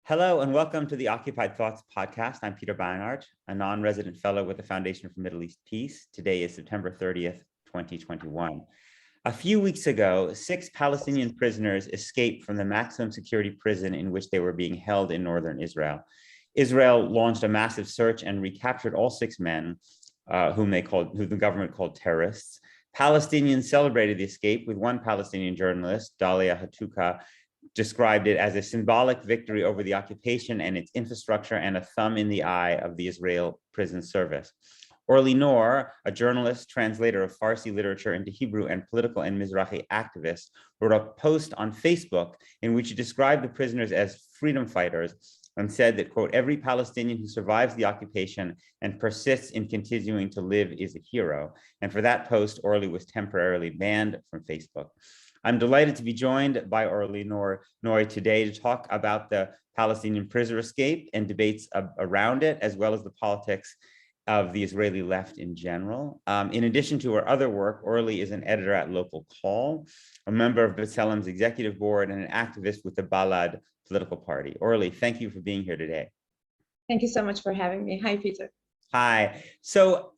Hello and welcome to the Occupied Thoughts podcast. I'm Peter Beinart, a non-resident fellow with the Foundation for Middle East Peace. Today is September 30th, 2021. A few weeks ago, 6 Palestinian prisoners escaped from the maximum security prison in which they were being held in northern Israel. Israel launched a massive search and recaptured all 6 men, whom the government called terrorists. Palestinians celebrated the escape, with one Palestinian journalist, Dalia Hatuka, described it as a symbolic victory over the occupation and its infrastructure and a thumb in the eye of the Israel prison service. Orly Noy, a journalist, translator of Farsi literature into Hebrew and political and Mizrahi activist, wrote a post on Facebook in which he described the prisoners as freedom fighters and said that, quote, every Palestinian who survives the occupation and persists in continuing to live is a hero. And for that post, Orly was temporarily banned from Facebook. I'm delighted to be joined by Orly Noy today to talk about the Palestinian prisoner escape and debates around it, as well as the politics of the Israeli left in general. In addition to her other work, Orly is an editor at Local Call, a member of B'Tselem's executive board, and an activist with the Balad political party. Orly, thank you for being here today. Thank you so much for having me. Hi, Peter. Hi. So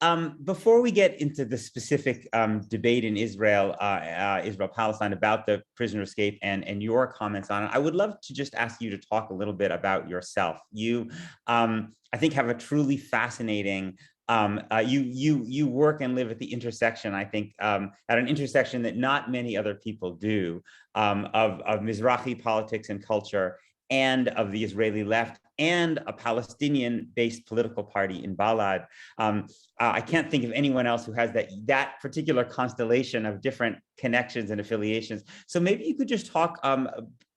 before we get into the specific debate in Israel-Palestine about the prisoner escape and your comments on it, I would love to just ask you to talk a little bit about yourself. You, I think, have a truly fascinating, you work and live at the intersection, I think, at an intersection that not many other people do, of Mizrahi politics and culture and of the Israeli left and a Palestinian-based political party in Balad. I can't think of anyone else who has that particular constellation of different connections and affiliations. So maybe you could just talk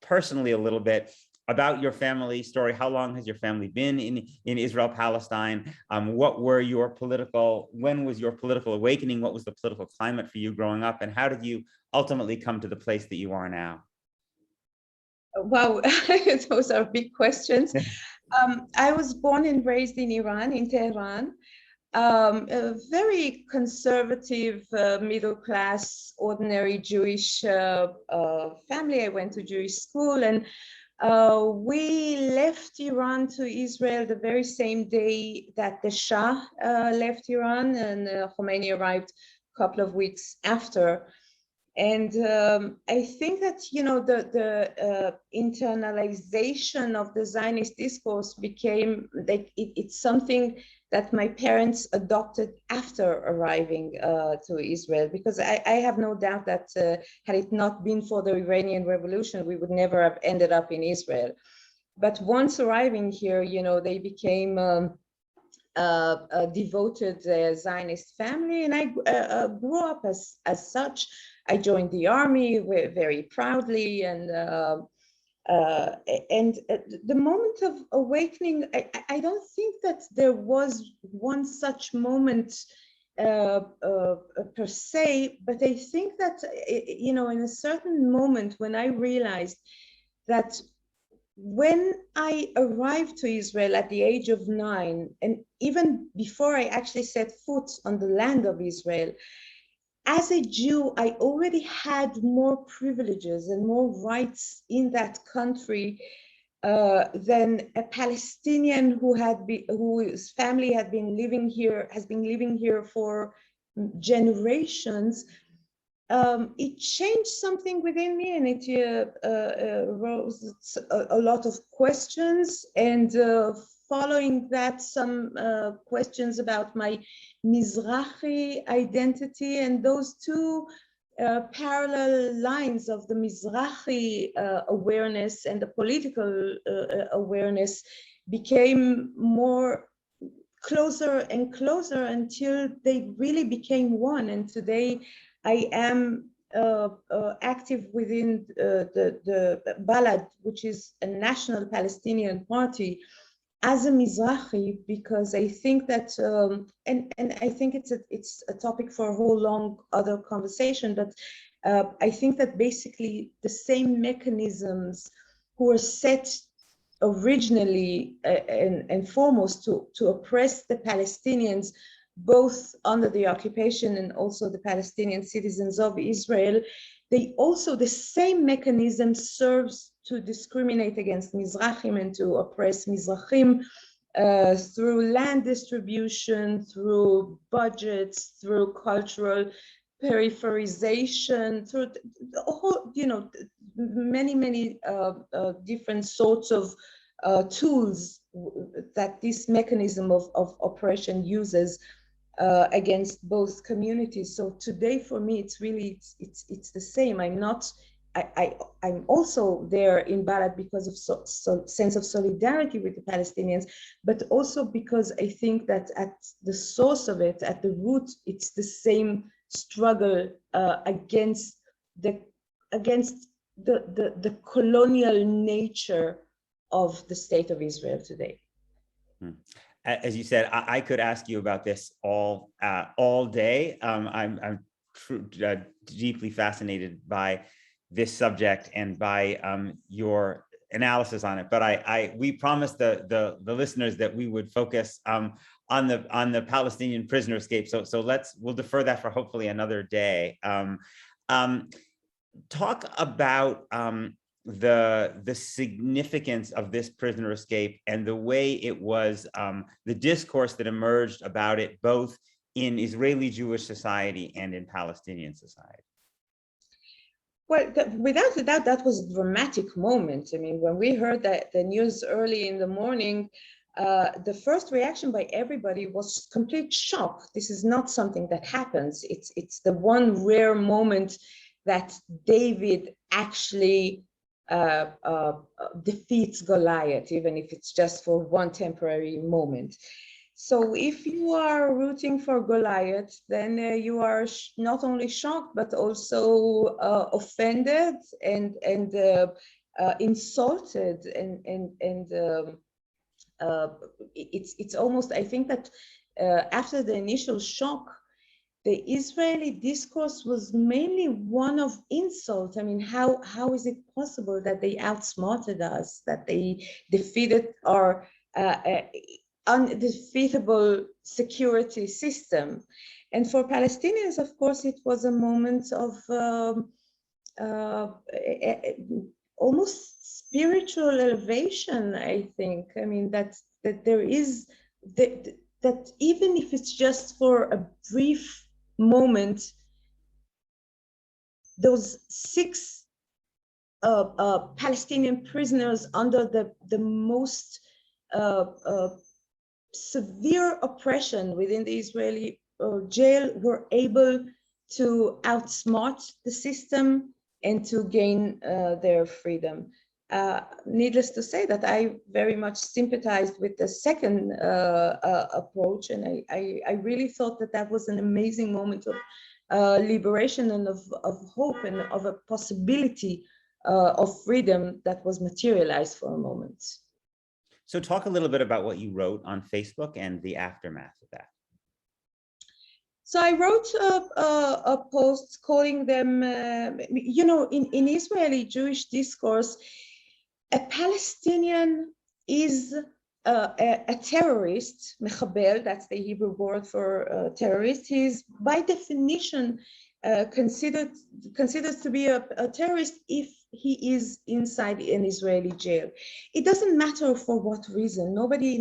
personally a little bit about your family story. How long has your family been in Israel-Palestine? When was your political awakening? What was the political climate for you growing up? And how did you ultimately come to the place that you are now? Wow, those are big questions. I was born and raised in Iran, in Tehran, a very conservative, middle-class, ordinary Jewish family. I went to Jewish school, and we left Iran to Israel the very same day that the Shah left Iran, and Khomeini arrived a couple of weeks after. And I think that, you know, the internalization of the Zionist discourse became like it's something that my parents adopted after arriving to Israel, because I have no doubt that had it not been for the Iranian Revolution, we would never have ended up in Israel. But once arriving here, you know, they became a devoted Zionist family, and I grew up as such. I joined the army very proudly, and the moment of awakening, I don't think that there was one such moment per se, but I think that, you know, in a certain moment when I realized that when I arrived to Israel at the age of 9, and even before I actually set foot on the land of Israel, as a Jew, I already had more privileges and more rights in that country than a Palestinian whose family has been living here for generations. It changed something within me, and it rose a lot of questions, and following that, some questions about my Mizrahi identity, and those two parallel lines of the Mizrahi awareness and the political awareness became more closer and closer until they really became one. And today I am active within the Balad, which is a national Palestinian party, as a Mizrahi, because I think that, and I think it's a topic for a whole long other conversation, but I think that basically the same mechanisms who were set originally and foremost to oppress the Palestinians, both under the occupation and also the Palestinian citizens of Israel, they also, the same mechanism serves to discriminate against Mizrahim and to oppress Mizrahim through land distribution, through budgets, through cultural peripherization, through the whole, many different sorts of tools that this mechanism of oppression uses against both communities. So today, for me, it's really it's the same. I'm also there in Balad because of sense of solidarity with the Palestinians, but also because I think that at the source of it, at the root, it's the same struggle against the colonial nature of the state of Israel today. As you said, I could ask you about this all day. I'm deeply fascinated by this subject and by your analysis on it. But we promised the listeners that we would focus on the Palestinian prisoner escape. So we'll defer that for hopefully another day. Talk about the significance of this prisoner escape and the way it was, the discourse that emerged about it, both in Israeli Jewish society and in Palestinian society. Well, without a doubt, that was a dramatic moment. I mean, when we heard that the news early in the morning, the first reaction by everybody was complete shock. This is not something that happens. It's the one rare moment that David actually defeats Goliath, even if it's just for one temporary moment. So if you are rooting for Goliath, then you are not only shocked, but also offended and insulted. It's almost, I think that after the initial shock, the Israeli discourse was mainly one of insult. I mean, how is it possible that they outsmarted us, that they defeated our undefeatable security system? And for Palestinians, of course, it was a moment of almost spiritual elevation, I think. I mean, that there is, that even if it's just for a brief moment, those 6 Palestinian prisoners under the most severe oppression within the Israeli jail were able to outsmart the system and to gain their freedom. Needless to say that I very much sympathized with the second approach, and I really thought that was an amazing moment of liberation and of hope and of a possibility of freedom that was materialized for a moment. So talk a little bit about what you wrote on Facebook and the aftermath of that. So I wrote a post calling them, in Israeli Jewish discourse, a Palestinian is a terrorist, mechabel, that's the Hebrew word for terrorist. He's by definition considered to be a terrorist if he is inside an Israeli jail. It doesn't matter for what reason. Nobody,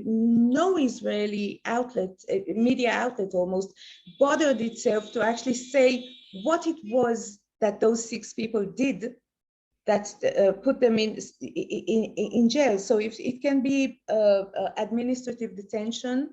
no Israeli outlet, media outlet almost, bothered itself to actually say what it was that those 6 people did that put them in jail. So if it can be administrative detention,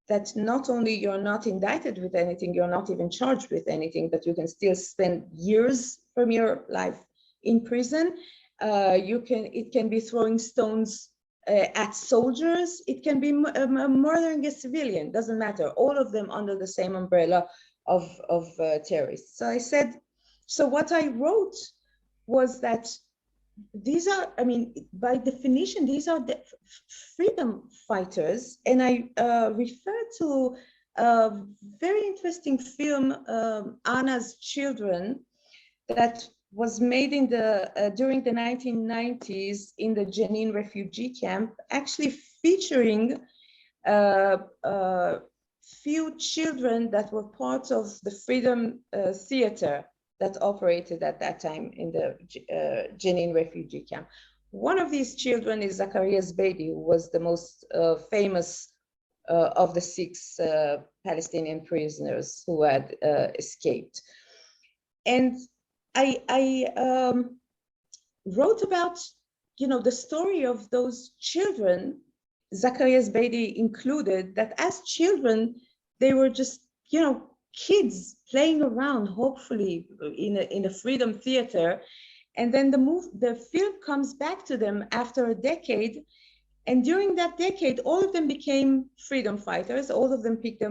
that not only you're not indicted with anything, you're not even charged with anything, but you can still spend years from your life in prison. It can be throwing stones at soldiers. It can be murdering a civilian. Doesn't matter. All of them under the same umbrella of terrorists. So I said, so what I wrote was that these are, I mean, by definition, these are the freedom fighters. And I refer to a very interesting film, Anna's Children, that was made in during the 1990s in the Jenin refugee camp, actually featuring few children that were part of the Freedom Theater that operated at that time in the Jenin refugee camp. One of these children is Zacharias Beidi, who was the most famous of the 6 Palestinian prisoners who had escaped. And I wrote about, the story of those children, Zacharias Beidi included, that as children, they were just, kids playing around, hopefully in a freedom theater. And then the film comes back to them after a decade. And during that decade, all of them became freedom fighters. All of them picked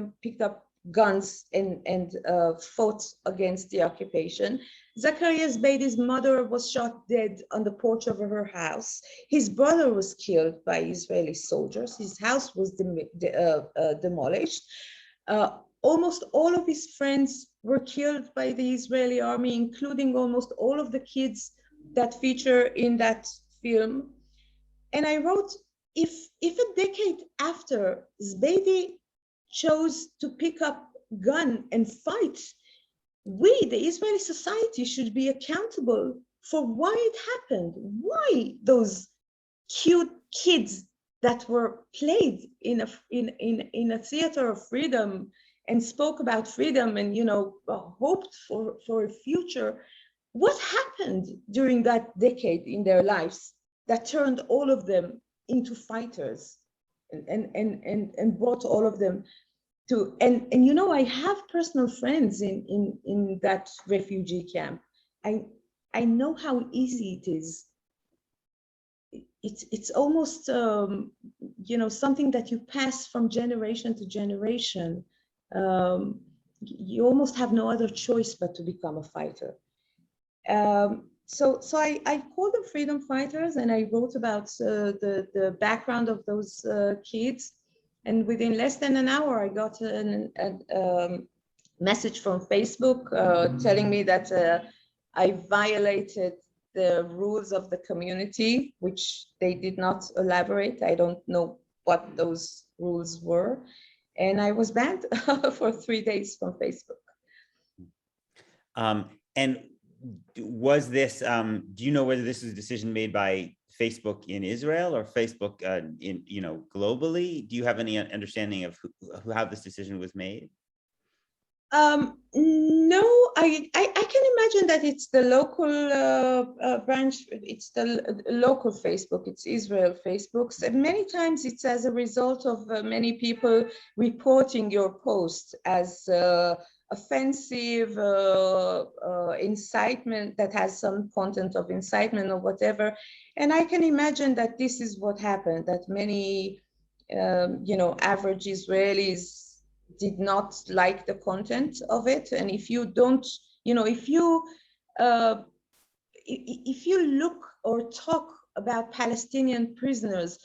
up guns and fought against the occupation. Zacharias Beidi's mother was shot dead on the porch of her house. His brother was killed by Israeli soldiers. His house was demolished. Almost all of his friends were killed by the Israeli army, including almost all of the kids that feature in that film. And I wrote, if a decade after Zbeidi chose to pick up gun and fight, we, the Israeli society, should be accountable for why it happened, why those cute kids that were played in a theater of freedom and spoke about freedom and hoped for a future. What happened during that decade in their lives that turned all of them into fighters and brought all of them to and I have personal friends in that refugee camp. I know how easy it is. It's almost something that you pass from generation to generation. You almost have no other choice but to become a fighter. So I called them freedom fighters, and I wrote about the background of those kids. And within less than an hour, I got a message from Facebook telling me that I violated the rules of the community, which they did not elaborate. I don't know what those rules were. And I was banned for 3 days from Facebook. And was this, do you know whether this was a decision made by Facebook in Israel or Facebook globally? Do you have any understanding of how this decision was made? No, I can imagine that it's the local branch, it's the local Facebook, it's Israel Facebook. So many times it's as a result of many people reporting your post as offensive, incitement, that has some content of incitement or whatever. And I can imagine that this is what happened, that many, average Israelis did not like the content of it. And if you don't, if you look or talk about Palestinian prisoners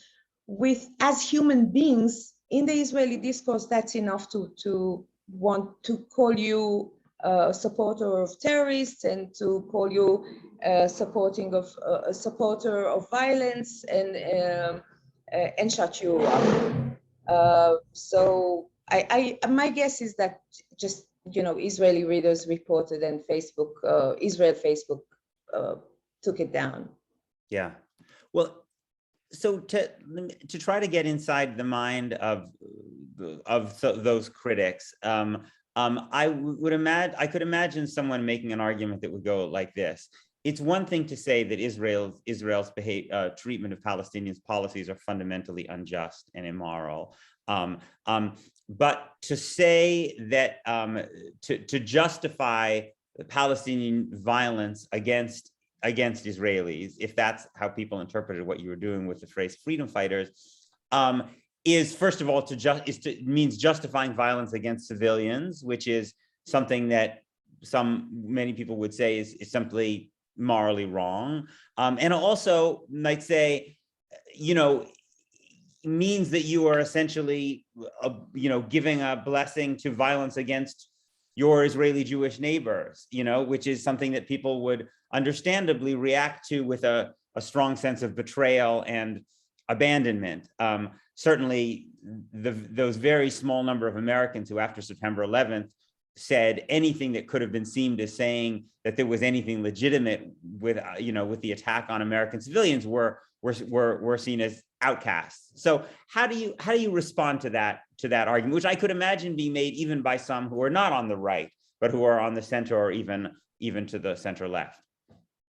as human beings in the Israeli discourse, that's enough to want to call you a supporter of terrorists and to call you a supporter of violence and shut you up. So my guess is that just Israeli readers reported and Israel Facebook took it down. Yeah, well, so to try to get inside the mind of those critics, I could imagine someone making an argument that would go like this. It's one thing to say that Israel's treatment of Palestinians' policies are fundamentally unjust and immoral. But to say that to justify Palestinian violence against Israelis, if that's how people interpreted what you were doing with the phrase freedom fighters, is first of all means justifying violence against civilians, which is something that many people would say is simply morally wrong, and also might say, means that you are essentially, giving a blessing to violence against your Israeli Jewish neighbors, which is something that people would understandably react to with a strong sense of betrayal and abandonment. Certainly, those very small number of Americans who, after September 11th, said anything that could have been seen as saying that there was anything legitimate with, with the attack on American civilians were seen as outcasts. So how do you respond to that argument, which I could imagine being made even by some who are not on the right, but who are on the center or even to the center left?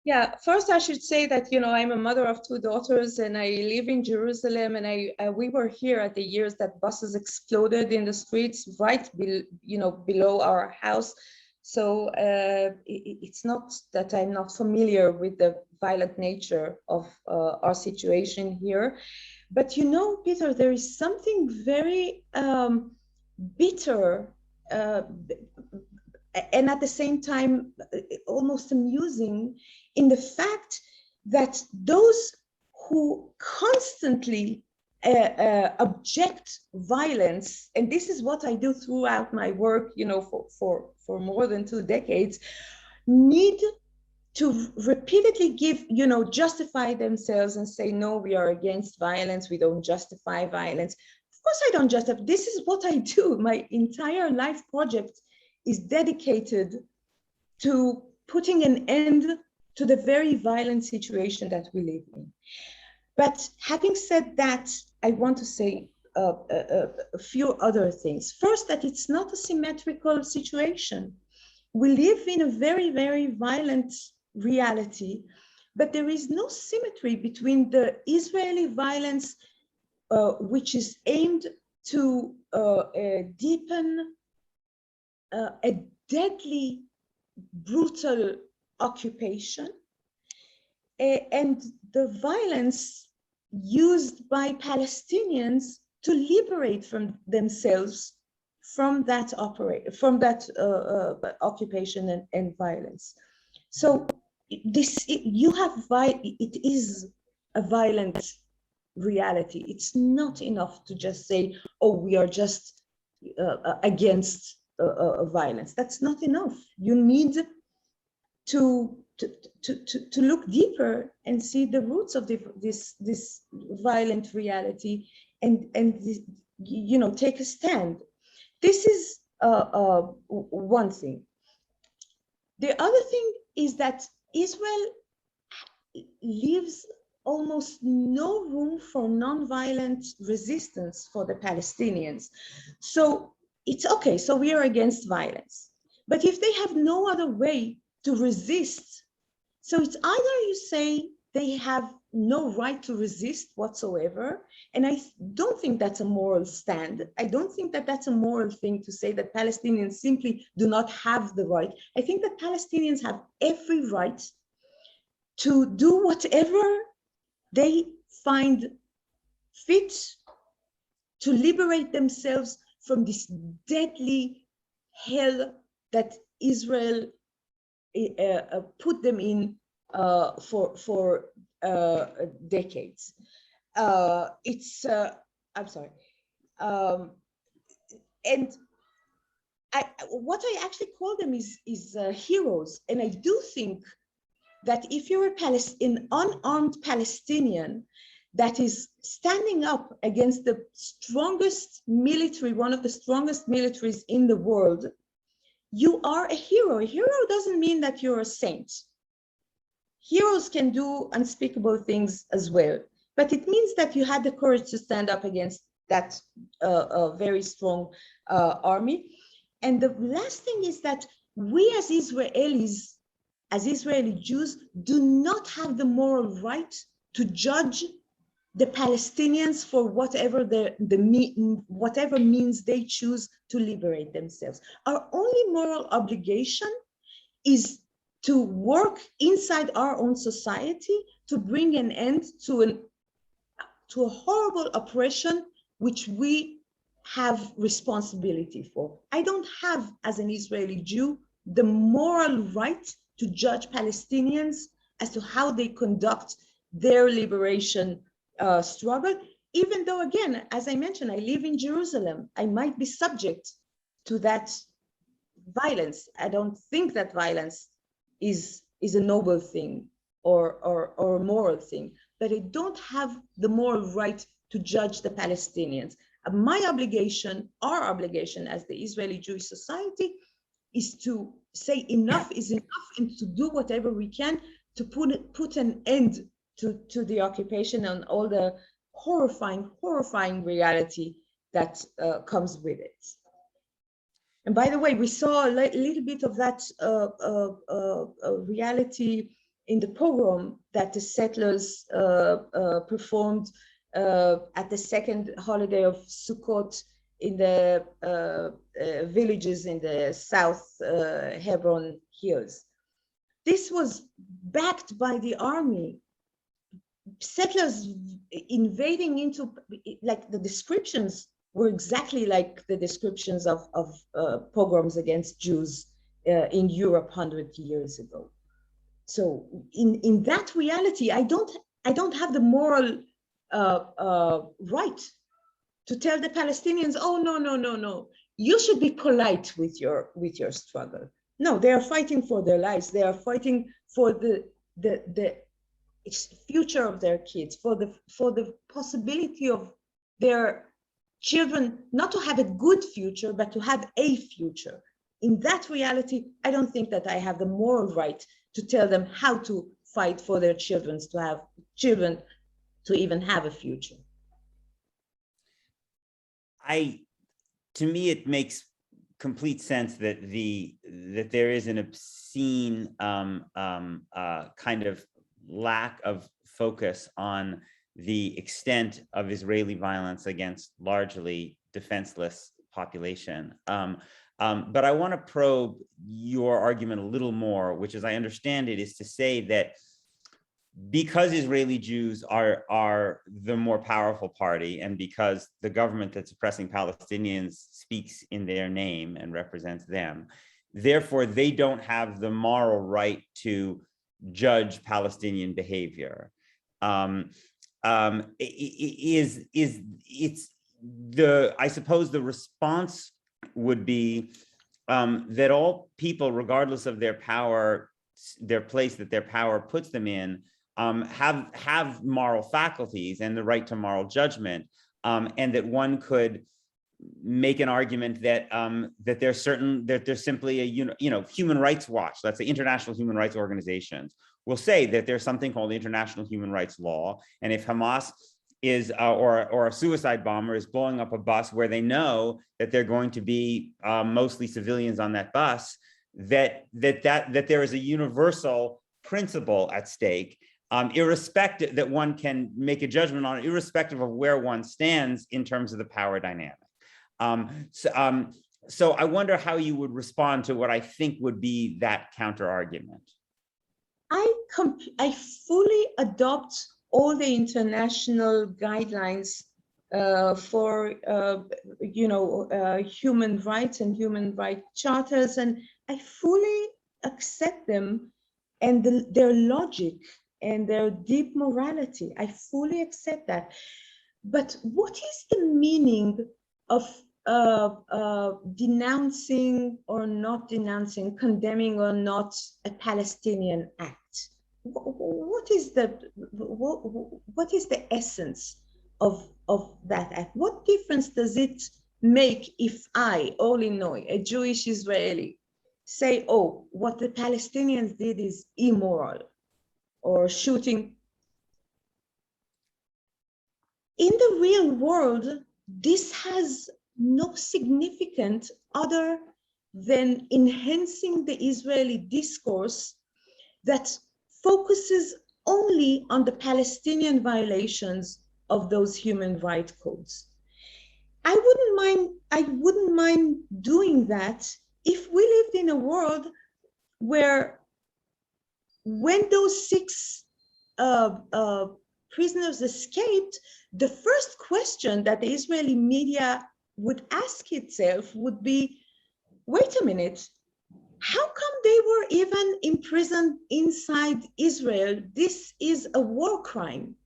Yeah, first I should say that, I'm a mother of two daughters and I live in Jerusalem, and we were here at the years that buses exploded in the streets right below our house. So it's not that I'm not familiar with the violent nature of our situation here. But Peter, there is something very bitter and at the same time almost amusing in the fact that those who constantly object violence, and this is what I do throughout my work, for more than 2 decades, need to repeatedly justify themselves and say, no, we are against violence, we don't justify violence. Of course I don't justify. This is what I do. My entire life project is dedicated to putting an end to the very violent situation that we live in. But having said that, I want to say a few other things. First, that it's not a symmetrical situation. We live in a very, very violent reality, but there is no symmetry between the Israeli violence, which is aimed to deepen a deadly, brutal occupation, and the violence used by Palestinians to liberate themselves from that occupation and violence. So it is a violent reality. It's not enough to just say, oh, we are just against violence. That's not enough. You need to look deeper and see the roots of this violent reality and take a stand. This is one thing. The other thing is that Israel leaves almost no room for nonviolent resistance for the Palestinians. So it's okay, so we are against violence. But if they have no other way to resist, so it's either you say they have no right to resist whatsoever, and I don't think that's a moral stand. I don't think that that's a moral thing to say that Palestinians simply do not have the right. I think that Palestinians have every right to do whatever they find fit to liberate themselves from this deadly hell that Israel put them in for decades. I'm sorry. And what I actually call them is heroes. And I do think that if you're an unarmed Palestinian that is standing up against the strongest military, one of the strongest militaries in the world, you are a hero. A hero doesn't mean that you're a saint. Heroes can do unspeakable things as well, but it means that you had the courage to stand up against that very strong army. And the last thing is that we as Israelis, as Israeli Jews, do not have the moral right to judge the Palestinians for whatever whatever means they choose to liberate themselves. Our only moral obligation is to work inside our own society to bring an end to a horrible oppression which we have responsibility for. I don't have, as an Israeli Jew, the moral right to judge Palestinians as to how they conduct their liberation struggle, even though, again, as I mentioned, I live in Jerusalem. I might be subject to that violence. I don't think that violence is a noble thing or a moral thing, but I don't have the moral right to judge the Palestinians. My obligation, our obligation as the Israeli Jewish society, is to say enough is enough and to do whatever we can to put an end to the occupation and all the horrifying reality that comes with it. And by the way, we saw a little bit of that reality in the pogrom that the settlers performed at the second holiday of Sukkot in the villages in the South Hebron Hills. This was backed by the army. Settlers invading into, like, the descriptions were exactly like the descriptions of pogroms against Jews in Europe 100 years ago. So in that reality, I don't have the moral right to tell the Palestinians, oh, no, you should be polite with your struggle. No, they are fighting for their lives. They are fighting for the future of their kids, for the possibility of their children not to have a good future, but to have a future. In that reality, I don't think that I have the moral right to tell them how to fight for their children to even have a future. To me, it makes complete sense that there is an obscene kind of lack of focus on the extent of Israeli violence against largely defenseless population. But I want to probe your argument a little more, which, as I understand it, is to say that because Israeli Jews are the more powerful party, and because the government that's oppressing Palestinians speaks in their name and represents them, therefore they don't have the moral right to judge Palestinian behavior. I suppose the response would be that all people, regardless of their power, their place that their power puts them in, have moral faculties and the right to moral judgment, and that one could make an argument that that there's simply a Human Rights Watch, let's say international human rights organizations, will say that there's something called the international human rights law, and if Hamas is or a suicide bomber is blowing up a bus where they know that they're going to be mostly civilians on that bus, that there is a universal principle at stake, irrespective, that one can make a judgment on it, irrespective of where one stands in terms of the power dynamic. So I wonder how you would respond to what I think would be that counter argument. I fully adopt all the international guidelines for human rights and human rights charters, and I fully accept them and their logic and their deep morality. I fully accept that. But what is the meaning of denouncing or not denouncing, condemning or not a Palestinian act? What is the essence of that act? What difference does it make if I, Orly Noy, a Jewish Israeli, say, oh, what the Palestinians did is immoral, or shooting? In the real world, this has no significance other than enhancing the Israeli discourse that focuses only on the Palestinian violations of those human rights codes. I wouldn't mind doing that if we lived in a world where, when those 6 prisoners escaped, the first question that the Israeli media would ask itself would be, wait a minute, how come they were even imprisoned inside Israel? This is a war crime.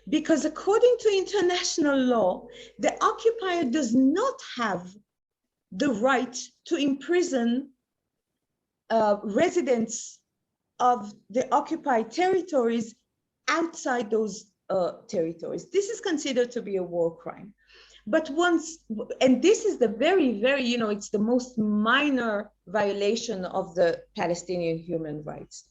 Because according to international law, the occupier does not have the right to imprison residents of the occupied territories outside those territories. This is considered to be a war crime. But once, and this is the very, very, it's the most minor violation of the Palestinian human rights.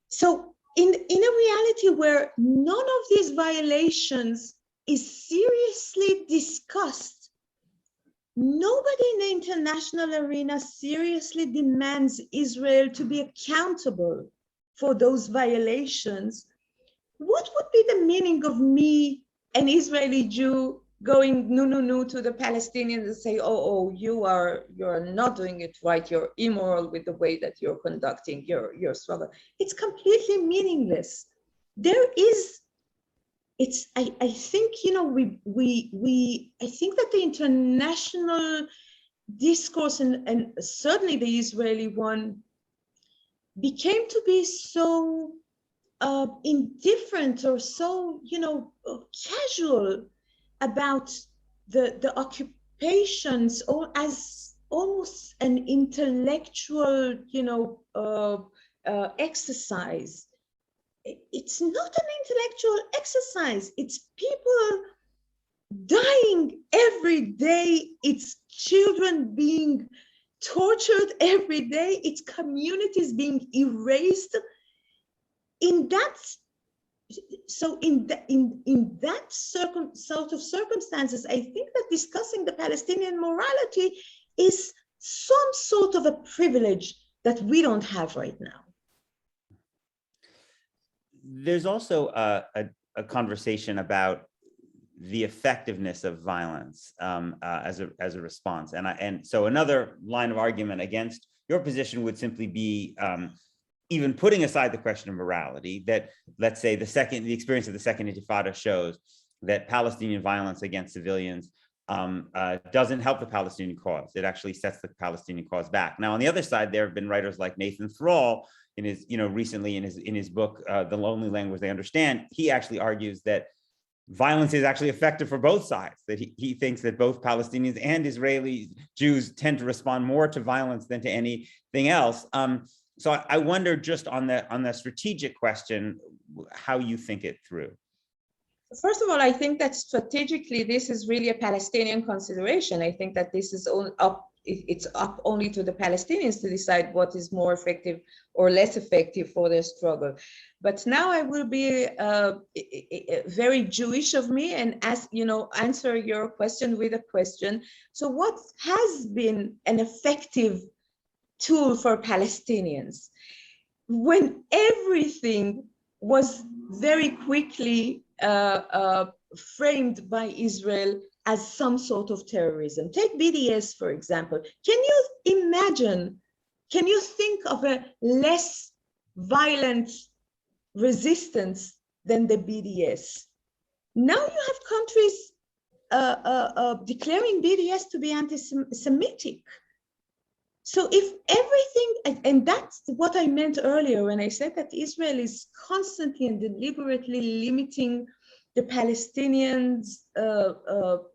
So in a reality where none of these violations is seriously discussed, nobody in the international arena seriously demands Israel to be accountable for those violations, what would be the meaning of me, an Israeli Jew, going no to the Palestinians and say, oh, you're not doing it right, you're immoral with the way that you're conducting your struggle? It's completely meaningless. There is, I think, I think that the international discourse and certainly the Israeli one became to be so indifferent or so, casual about the occupations, or as almost an intellectual, exercise. It's not an intellectual exercise. It's people dying every day. It's children being tortured every day. It's communities being erased. In that sort of circumstances, I think that discussing the Palestinian morality is some sort of a privilege that we don't have right now. There's also a conversation about the effectiveness of violence as a response, and so another line of argument against your position would simply be, even putting aside the question of morality, that, let's say, the experience of the Second Intifada shows that Palestinian violence against civilians doesn't help the Palestinian cause. It actually sets the Palestinian cause back. Now, on the other side, there have been writers like Nathan Thrall, in his, recently in his book, The Lonely Language They Understand, he actually argues that violence is actually effective for both sides, that he thinks that both Palestinians and Israeli Jews tend to respond more to violence than to anything else. So I wonder, just on the strategic question, how you think it through. First of all, I think that strategically, this is really a Palestinian consideration. I think that this is it's up only to the Palestinians to decide what is more effective or less effective for their struggle. But now I will be very Jewish of me and answer your question with a question. So what has been an effective tool for Palestinians when everything was very quickly framed by Israel as some sort of terrorism? Take BDS, for example. Can you think of a less violent resistance than the BDS? Now you have countries declaring BDS to be anti-Semitic. So if everything, and that's what I meant earlier when I said that Israel is constantly and deliberately limiting the Palestinians'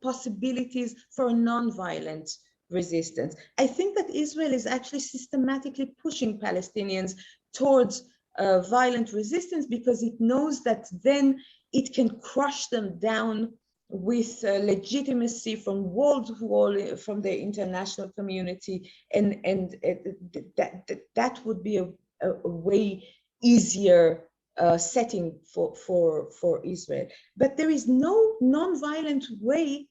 possibilities for non-violent resistance. I think that Israel is actually systematically pushing Palestinians towards violent resistance because it knows that then it can crush them down with legitimacy from wall to wall from the international community, and that would be a way easier setting for Israel. But there is no non-violent way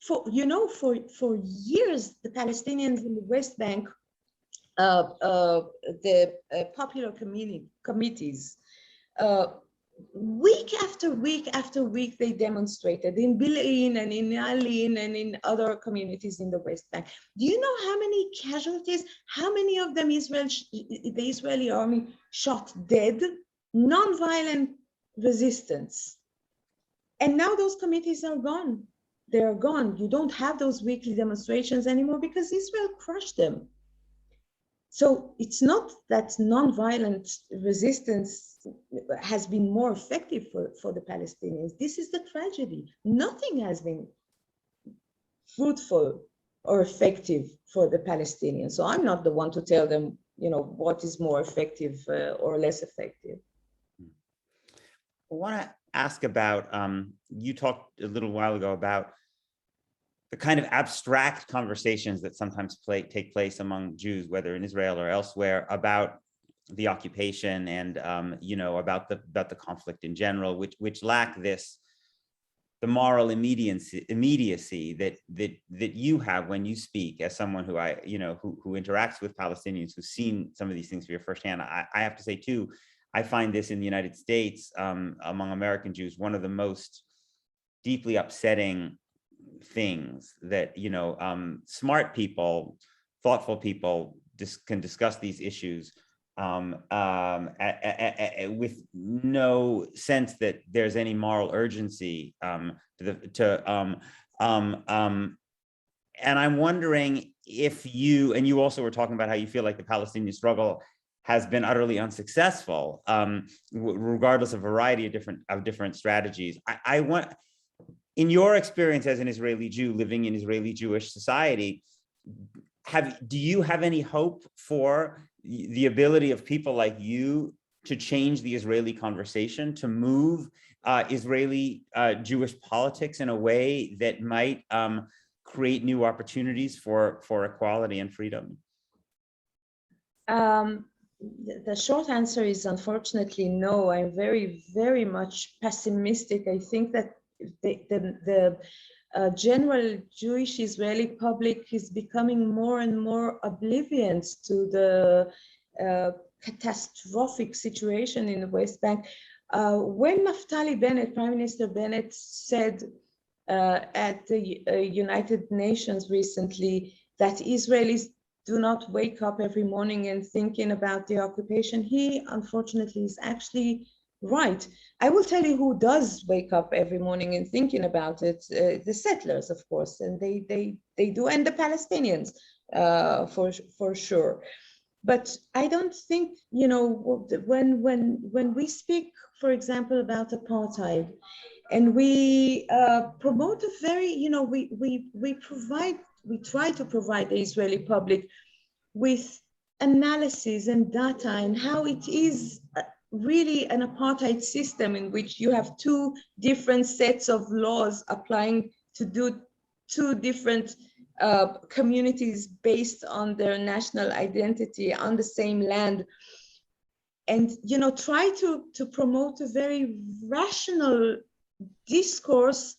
for years the Palestinians in the West Bank, the popular committees, week after week after week, they demonstrated in Bil'in and in Alin and in other communities in the West Bank. Do you know how many casualties, how many of them the Israeli army shot dead? Non-violent resistance. And now those committees are gone. They are gone. You don't have those weekly demonstrations anymore because Israel crushed them. So it's not that non-violent resistance has been more effective for the Palestinians. This is the tragedy. Nothing has been fruitful or effective for the Palestinians. So I'm not the one to tell them, what is more effective or less effective. I want to ask about, you talked a little while ago about the kind of abstract conversations that sometimes take place among Jews, whether in Israel or elsewhere, about the occupation and about the conflict in general, which lack the moral immediacy that you have when you speak as someone who who interacts with Palestinians, who's seen some of these things for firsthand. I have to say too, I find this in the United States among American Jews one of the most deeply upsetting things that smart people, thoughtful people can discuss these issues with no sense that there's any moral urgency and I'm wondering if you also were talking about how you feel like the Palestinian struggle has been utterly unsuccessful, regardless of a variety of different strategies. I want, in your experience as an Israeli Jew living in Israeli Jewish society, do you have any hope for the ability of people like you to change the Israeli conversation, to move Israeli Jewish politics in a way that might create new opportunities for equality and freedom? The short answer is unfortunately no. I'm very, very much pessimistic. I think that the general Jewish Israeli public is becoming more and more oblivious to the catastrophic situation in the West Bank. When Naftali Bennett, Prime Minister Bennett, said at the United Nations recently that Israelis do not wake up every morning and thinking about the occupation, he unfortunately is actually right. I will tell you who does wake up every morning and thinking about it: the settlers, of course, and they do, and the Palestinians, for sure. But I don't think, when we speak, for example, about apartheid, and we promote a very, we try to provide the Israeli public with analysis and data and how it is really an apartheid system in which you have two different sets of laws applying to do two different communities based on their national identity on the same land. And, try to promote a very rational discourse.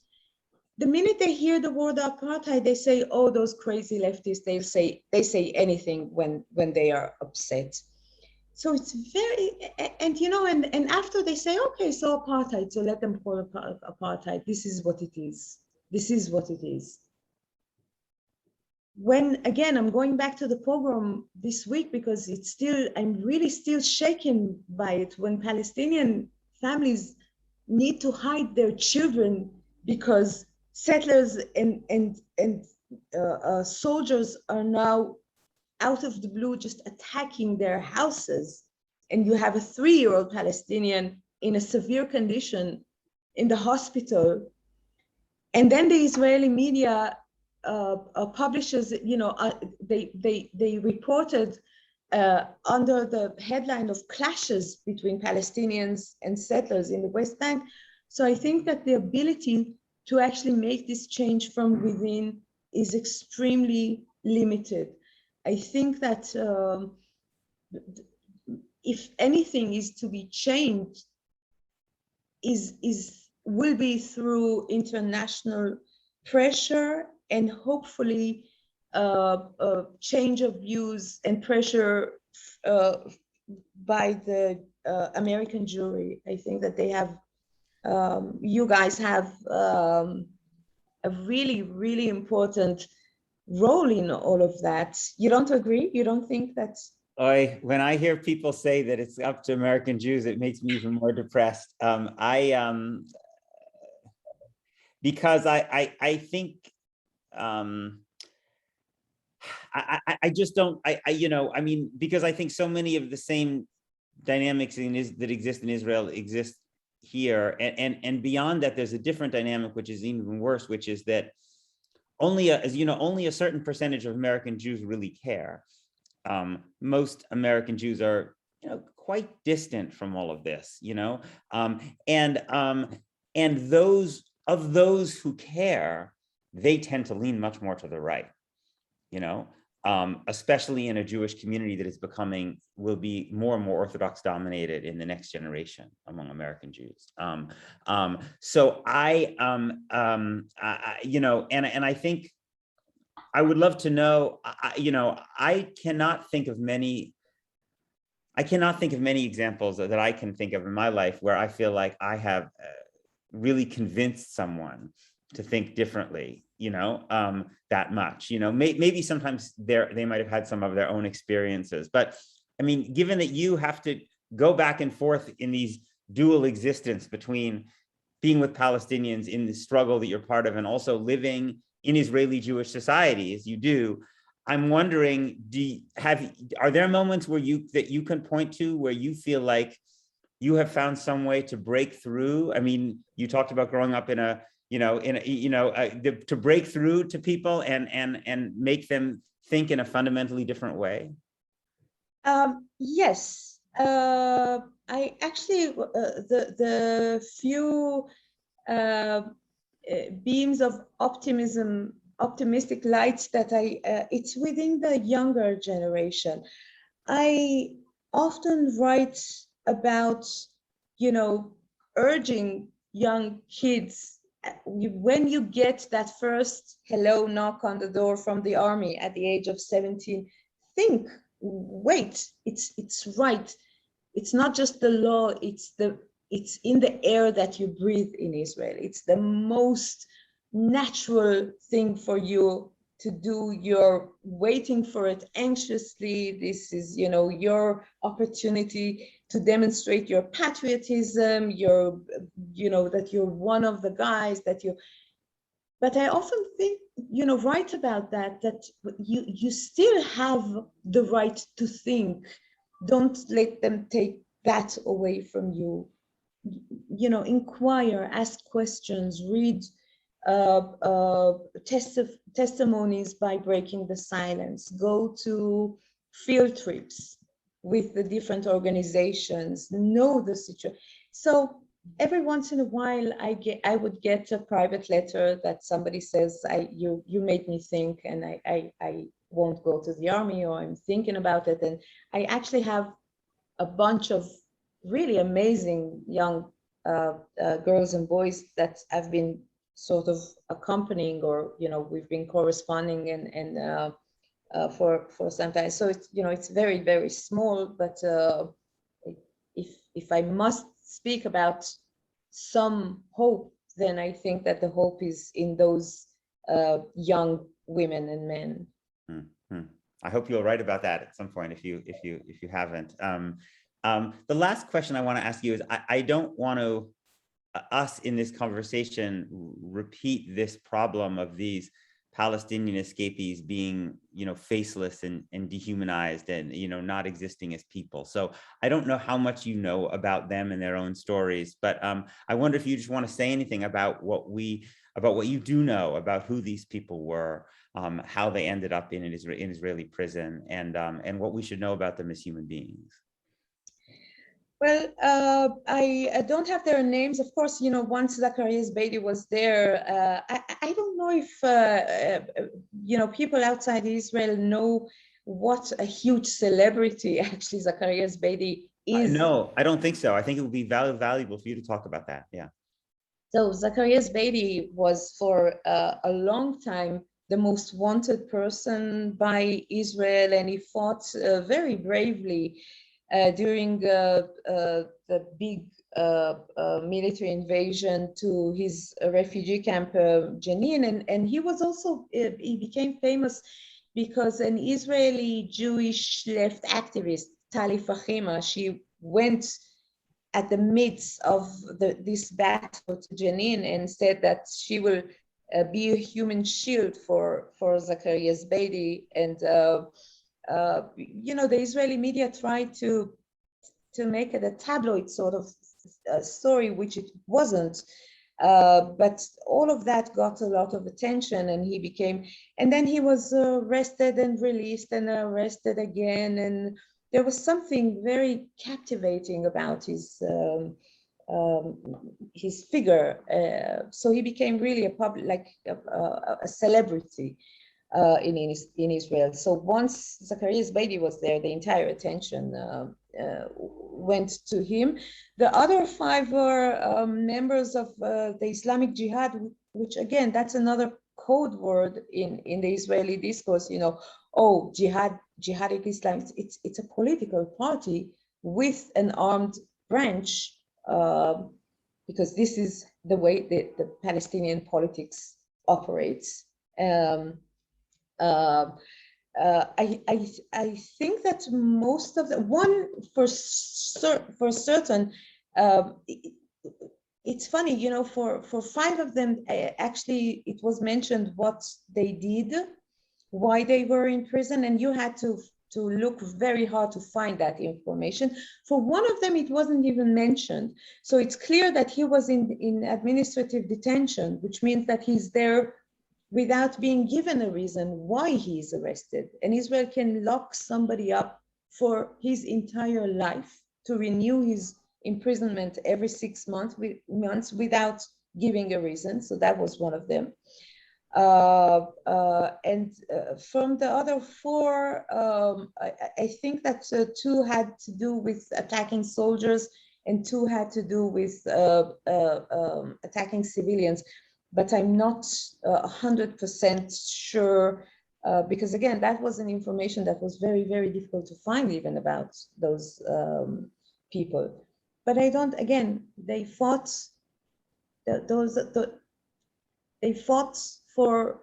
The minute they hear the word apartheid, they say, oh, those crazy leftists, they say anything when they are upset. So it's very, and after they say, okay, so apartheid, so let them call apartheid. This is what it is. This is what it is. When, again, I'm going back to the pogrom this week because I'm really still shaken by it, when Palestinian families need to hide their children because settlers and soldiers are now out of the blue just attacking their houses. And you have a 3-year-old Palestinian in a severe condition in the hospital. And then the Israeli media publishes, they reported under the headline of clashes between Palestinians and settlers in the West Bank. So I think that the ability to actually make this change from within is extremely limited. I think that if anything is to be changed, will be through international pressure and hopefully change of views and pressure by the American Jewry. I think that they have, you guys have a really, really important role in all of that. You don't agree? You don't think that's... When I hear people say that it's up to American Jews, it makes me even more depressed. Because I think I just don't, because I think so many of the same dynamics that exist in Israel exist here, and beyond that, there's a different dynamic which is even worse, which is that only a certain percentage of American Jews really care. Most American Jews are, quite distant from all of this, and those who care, they tend to lean much more to the right, you know, especially in a Jewish community that is will be more and more Orthodox dominated in the next generation among American Jews. So you know, and I think I would love to know, you know, I cannot think of many examples that I can think of in my life where I feel like I have really convinced someone to think differently, you know, that much, you know, maybe sometimes they might have had some of their own experiences, but I mean, given that you have to go back and forth in these dual existence between being with Palestinians in the struggle that you're part of and also living in Israeli Jewish society as you do, I'm wondering, are there moments where you can point to where you feel like you have found some way to break through? I mean, you talked about growing up to break through to people and make them think in a fundamentally different way. Yes, I actually the few beams of optimistic lights that it's within the younger generation. I often write about, you know, urging young kids, when you get that first hello knock on the door from the army at the age of 17, think, wait, it's right. It's not just the law, it's in the air that you breathe in Israel. It's the most natural thing for you to do. You're waiting for it anxiously. This is, you know, your opportunity to demonstrate your patriotism, you know, that you're one of the guys but I often think, you know, write about that you still have the right to think. Don't let them take that away from you. You know, inquire, ask questions, read testimonies by breaking the silence, go to field trips with the different organizations, know the situation. So every once in a while I would get a private letter that somebody says, you made me think, and I won't go to the army, or I'm thinking about it. And I actually have a bunch of really amazing young girls and boys that I've been sort of accompanying, or, you know, we've been corresponding and for some time. So it's, you know, it's very, very small, but if I must speak about some hope, then I think that the hope is in those young women and men. Mm-hmm. I hope you'll write about that at some point if you haven't. The last question I want to ask you is, I don't want to us in this conversation repeat this problem of these Palestinian escapees being, you know, faceless and dehumanized and, you know, not existing as people. So I don't know how much you know about them and their own stories, but I wonder if you just want to say anything about what you do know about who these people were, how they ended up in an Israeli prison, and what we should know about them as human beings. Well, I don't have their names. Of course, you know, once Zacarias Beatty was there, I don't know if, you know, people outside Israel know what a huge celebrity actually Zacarias Beatty is. No, I don't think so. I think it would be valuable for you to talk about that. Yeah. So Zacarias Beatty was for a long time the most wanted person by Israel, and he fought very bravely during the big military invasion to his refugee camp Jenin, and he was also he became famous because an Israeli Jewish left activist, Tali Fahima, she went at the midst of this battle to Jenin and said that she will be a human shield for Zacarias Beatty. And you know, the Israeli media tried to make it a tabloid sort of story, which it wasn't. But all of that got a lot of attention, and he became, and then he was arrested and released and arrested again. And there was something very captivating about his his figure. So he became really a public, like a celebrity in Israel. So once Zacarias Beatty was there, the entire attention went to him. The other five were members of the Islamic Jihad, which again, that's another code word in the Israeli discourse. You know, oh, jihadic Islam. It's a political party with an armed branch, because this is the way the Palestinian politics operates. I think that most of the one for certain, it's funny, you know, for five of them, actually it was mentioned what they did, why they were in prison, and you had to look very hard to find that information. For one of them, it wasn't even mentioned. So it's clear that he was in administrative detention, which means that he's there without being given a reason why he is arrested. And Israel can lock somebody up for his entire life to renew his imprisonment every 6 months without giving a reason. So that was one of them. From the other four, I think that two had to do with attacking soldiers and two had to do with attacking civilians. But I'm not 100% sure, because again, that was an information that was very, very difficult to find even about those people. But I don't, again, they fought, they fought for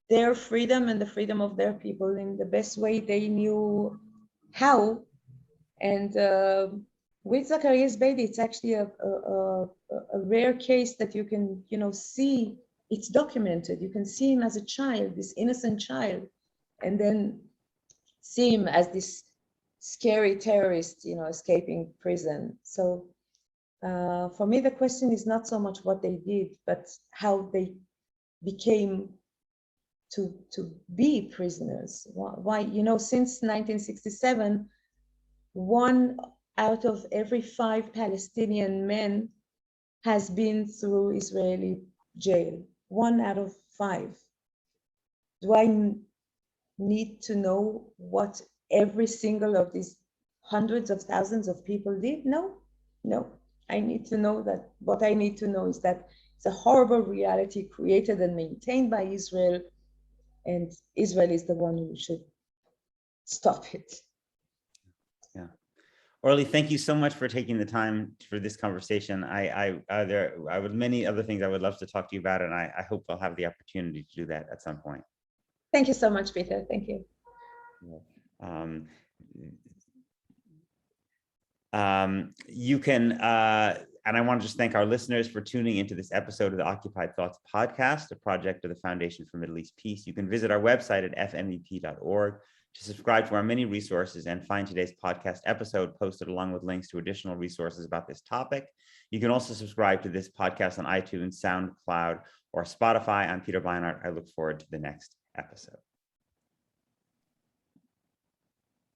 their freedom and the freedom of their people in the best way they knew how. And with Zacarias Beatty, it's actually a rare case that you can, you know, see it's documented. You can see him as a child, this innocent child, and then see him as this scary terrorist, you know, escaping prison. So for me, the question is not so much what they did, but how they became to be prisoners. Why, you know, since 1967, 1 out of every 5 Palestinian men has been through Israeli jail. 1 out of 5. Do I need to know what every single of these hundreds of thousands of people did? No, no. I need to know that what I need to know is that it's a horrible reality created and maintained by Israel, and Israel is the one who should stop it. Yeah. Orly, thank you so much for taking the time for this conversation. There would many other things I would love to talk to you about, and I hope I'll have the opportunity to do that at some point. Thank you so much, Peter. Thank you. You can, and I want to just thank our listeners for tuning into this episode of the Occupied Thoughts podcast, a project of the Foundation for Middle East Peace. You can visit our website at fmep.org to subscribe to our many resources and find today's podcast episode posted along with links to additional resources about this topic. You can also subscribe to this podcast on iTunes, SoundCloud, or Spotify. I'm Peter Beinart. I look forward to the next episode.